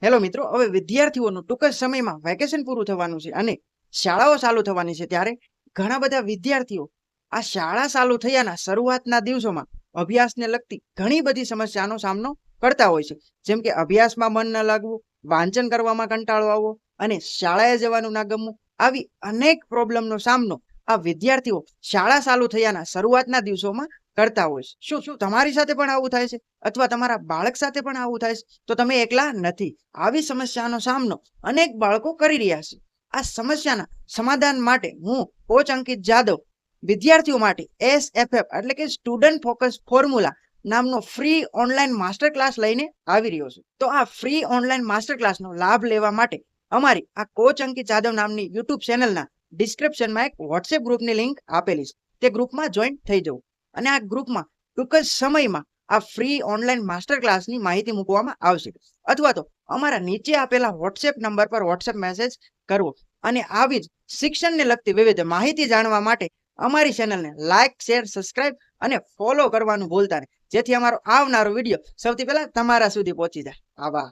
Hello મિત્રો, હવે વિદ્યાર્થીઓનું ટૂંક જ સમયમાં વેકેશન પૂરું થવાનું છે અને શાળાઓ ચાલુ થવાની છે. ત્યારે ઘણા બધા વિદ્યાર્થીઓ આ શાળા ચાલુ થયાના શરૂઆતના દિવસોમાં અભ્યાસને લગતી ઘણી બધી સમસ્યાનો સામનો કરતા હોય છે. જેમ કે અભ્યાસમાં મન ન લાગવું, વાંચન કરવામાં કંટાળો આવવો અને શાળાએ જવાનું ના ગમવું. આવી અનેક પ્રોબ્લેમનો સામનો આ વિદ્યાર્થીઓ શાળા ચાલુ થયાના શરૂઆતના દિવસોમાં કરતા હોય છે. શું શું તમારી સાથે પણ આવું થાય છે અથવા તમારા બાળક સાથે પણ આવું થાય છે? તો તમે એકલા નથી. આવી સમસ્યાનો સામનો અનેક બાળકો કરી રહ્યા છે. આ સમસ્યાના સમાધાન માટે હું કોચ અંકિત જાદવ વિદ્યાર્થીઓ માટે SFF એટલે કે સ્ટુડન્ટ ફોકસ ફોર્મ્યુલા નામનો ફ્રી ઓનલાઈન માસ્ટર ક્લાસ લઈને આવી રહ્યો છું. તો આ ફ્રી ઓનલાઈન માસ્ટર ક્લાસનો લાભ લેવા માટે અમારી આ કોચ અંકિત જાદવ નામની યુટ્યુબ ચેનલના ડિસ્ક્રિપ્શનમાં એક વોટ્સએપ ગ્રુપની લિંક આપેલી છે. તે ગ્રુપમાં જોઈન થઈ જવું અને આ ગ્રુપમાં ટૂંક જ સમયમાં આ ફ્રી ઓનલાઈન માસ્ટર ક્લાસની માહિતી મૂકવામાં આવશે. અથવા તો અમારા નીચે આપેલા વોટ્સએપ નંબર પર વોટ્સએપ મેસેજ કરવો અને આવી જ શિક્ષણને લગતી વિવિધ માહિતી જાણવા માટે અમારી ચેનલને લાઇક, શેર, સબસ્ક્રાઇબ અને ફોલો કરવાનું ભૂલતા નહીં, જેથી અમારો આવનારો વિડીયો સૌથી પહેલા તમારા સુધી પહોંચી જાય. આભાર.